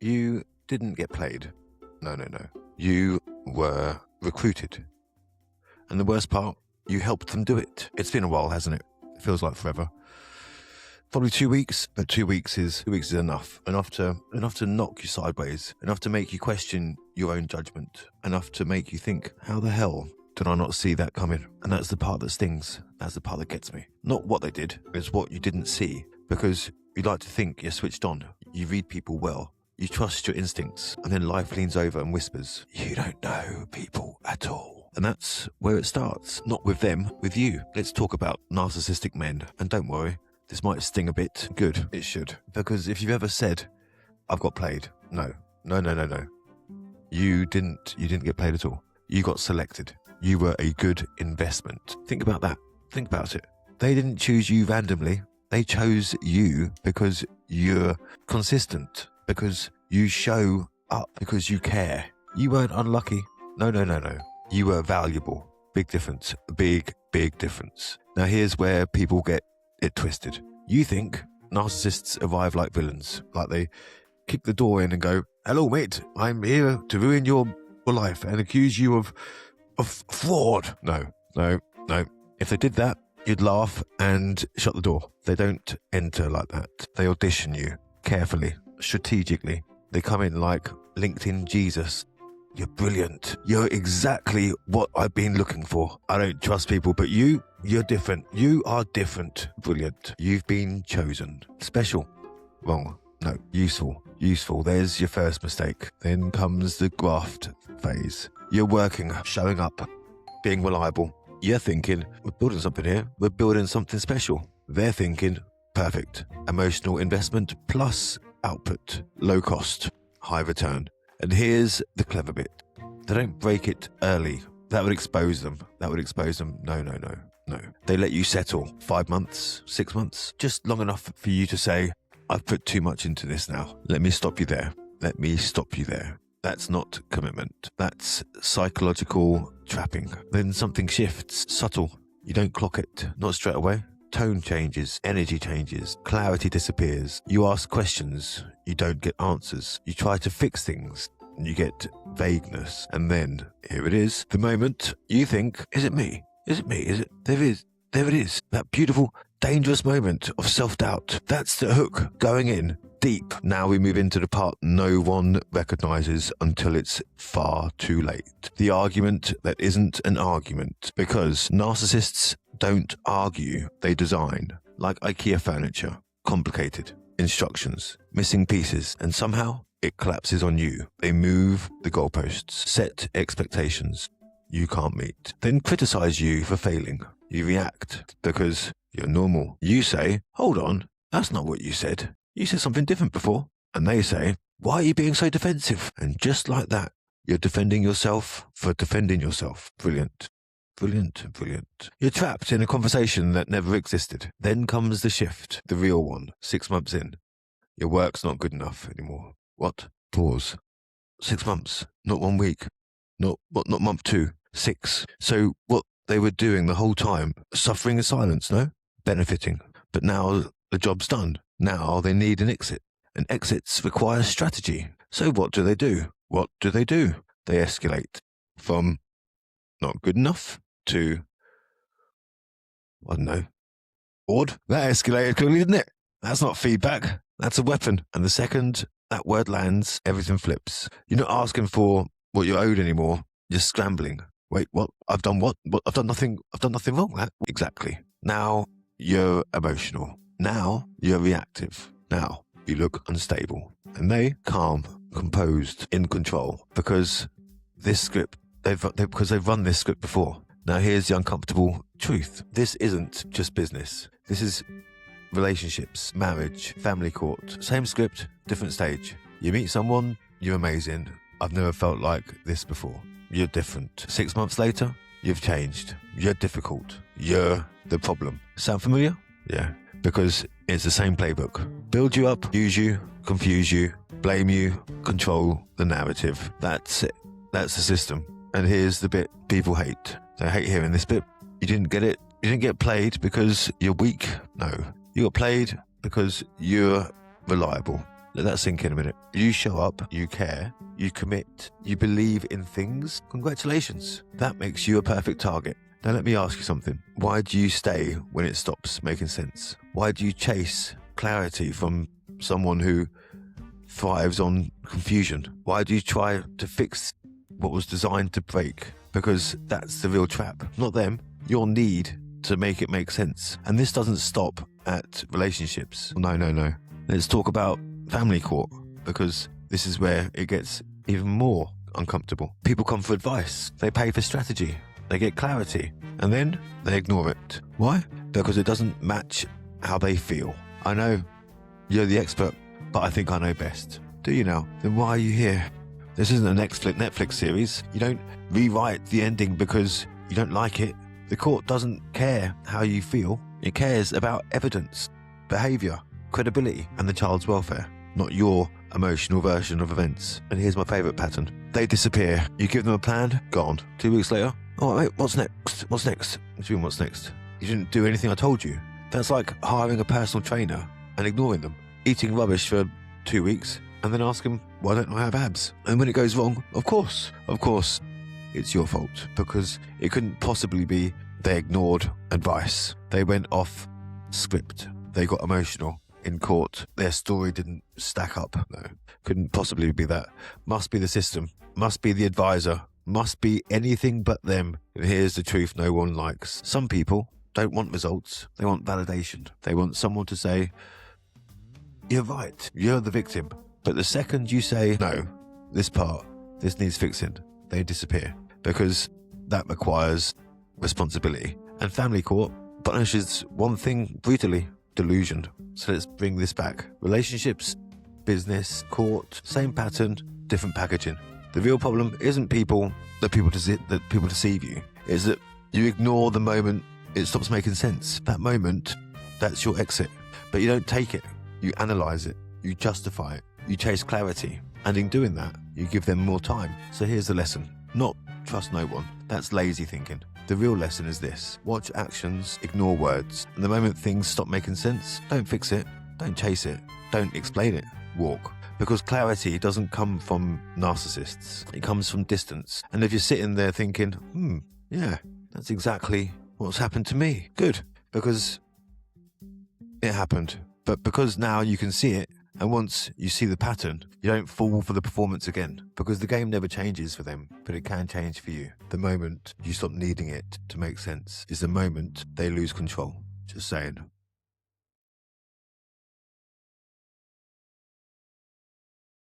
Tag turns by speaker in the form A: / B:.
A: You didn't get played. No. You were recruited. And the worst part, you helped them do it. It's been a while, hasn't it? It feels like forever. Probably 2 weeks, but 2 weeks is enough. Enough to knock you sideways. Enough to make you question your own judgment. Enough to make you think, how the hell did I not see that coming? And that's the part that stings. That's the part that gets me. Not what they did, it's what you didn't see. Because you like to think you're switched on. You read people well. You trust your instincts. And then life leans over and whispers, you don't know people at all. And that's where it starts. Not with them, with you. Let's talk about narcissistic men. And don't worry, this might sting a bit. Good, it should. Because if you've ever said, I've got played. No. You didn't get played at all. You got selected. You were a good investment. Think about that. Think about it. They didn't choose you randomly. They chose you because you're consistent. Because you show up. Because you care. You weren't unlucky. No. You were valuable. Big difference. Big difference. Now here's where people get it twisted. You think narcissists arrive like villains, like they kick the door in and go, hello mate, I'm here to ruin your life and accuse you of fraud. No. If they did that, you'd laugh and shut the door. They don't enter like that. They audition you carefully, strategically. They come in like LinkedIn Jesus. You're brilliant. You're exactly what I've been looking for. I don't trust people, but you're different. You are different. Brilliant. You've been chosen. Special. Wrong. No. Useful. There's your first mistake. Then comes the graft phase. You're working, showing up, being reliable. You're thinking, we're building something here. We're building something special. They're thinking, perfect. Emotional investment plus output. Low cost. High return. And here's the clever bit. They don't break it early. That would expose them. No. They let you settle 5 months, 6 months, just long enough for you to say, I've put too much into this now. Let me stop you there. That's not commitment. That's psychological trapping. Then something shifts, subtle. You don't clock it, not straight away. Tone changes, energy changes, clarity disappears. You ask questions, you don't get answers. You try to fix things, and you get vagueness. And then, here it is, the moment you think, is it me? There it is. That beautiful, dangerous moment of self-doubt. That's the hook, going in, deep. Now we move into the part no one recognizes until it's far too late. The argument that isn't an argument. Because narcissists don't argue, they design. Like IKEA furniture. Complicated. Instructions. Missing pieces. And somehow it collapses on you. They move the goalposts. Set expectations you can't meet. Then criticize you for failing. You react because you're normal. You say, hold on, that's not what you said. You said something different before. And they say, why are you being so defensive? And just like that, you're defending yourself for defending yourself. Brilliant. You're trapped in a conversation that never existed. Then comes the shift, the real one, 6 months in. Your work's not good enough anymore. What? Pause. 6 months, not 1 week. Not month 2, 6. So what they were doing the whole time, suffering in silence, no? Benefiting. But now the job's done. Now they need an exit. And exits require strategy. So what do? They escalate from not good enough to, I don't know, bored. That escalated quickly, didn't it? That's not feedback. That's a weapon. And the second that word lands, everything flips. You're not asking for what you're owed anymore. You're scrambling. Wait, what? I've done what? I've done nothing wrong. Exactly. Now you're emotional. Now you're reactive. Now you look unstable. And they calm, composed, in control. Because this script, they've run this script before. Now here's the uncomfortable truth. This isn't just business. This is relationships, marriage, family court. Same script, different stage. You meet someone, you're amazing. I've never felt like this before. You're different. 6 months later, you've changed. You're difficult. You're the problem. Sound familiar? Yeah. Because it's the same playbook. Build you up, use you, confuse you, blame you, control the narrative. That's it. That's the system. And here's the bit people hate. They hate hearing this bit. You didn't get it. You didn't get played because you're weak. No. You got played because you're reliable. Let that sink in a minute. You show up, you care, you commit, you believe in things. Congratulations. That makes you a perfect target. Now let me ask you something. Why do you stay when it stops making sense? Why do you chase clarity from someone who thrives on confusion? Why do you try to fix what was designed to break? Because that's the real trap. Not them. Your need to make it make sense. And this doesn't stop at relationships. No. Let's talk about family court, because this is where it gets even more uncomfortable. People come for advice. They pay for strategy. They get clarity. And then they ignore it. Why? Because it doesn't match how they feel. I know you're the expert, but I think I know best. Do you now? Then why are you here? This isn't a Netflix series. You don't rewrite the ending because you don't like it. The court doesn't care how you feel. It cares about evidence, behaviour, credibility, and the child's welfare, not your emotional version of events. And here's my favourite pattern. They disappear. You give them a plan, gone. 2 weeks later, all right, mate, what's next? What's next? What do you mean, what's next? You didn't do anything I told you. That's like hiring a personal trainer and ignoring them, eating rubbish for 2 weeks, and then ask them, why don't I have abs? And when it goes wrong, of course, it's your fault, because it couldn't possibly be they ignored advice. They went off script. They got emotional in court. Their story didn't stack up. No, couldn't possibly be that. Must be the system. Must be the advisor. Must be anything but them. And here's the truth no one likes. Some people don't want results. They want validation. They want someone to say, you're right, you're the victim. But the second you say, no, this needs fixing, they disappear, because that requires responsibility. And family court punishes one thing brutally: delusion. So let's bring this back. Relationships, business, court, same pattern, different packaging. The real problem isn't that people deceive you. It's that you ignore the moment it stops making sense. That moment, that's your exit. But you don't take it. You analyze it. You justify it. You chase clarity. And in doing that, you give them more time. So here's the lesson. Not trust no one. That's lazy thinking. The real lesson is this: watch actions, ignore words. And the moment things stop making sense, don't fix it, don't chase it, don't explain it, walk. Because clarity doesn't come from narcissists. It comes from distance. And if you're sitting there thinking, yeah, that's exactly what's happened to me. Good. Because it happened. But because now you can see it, and once you see the pattern, you don't fall for the performance again, because the game never changes for them, but it can change for you. The moment you stop needing it to make sense is the moment they lose control. Just saying.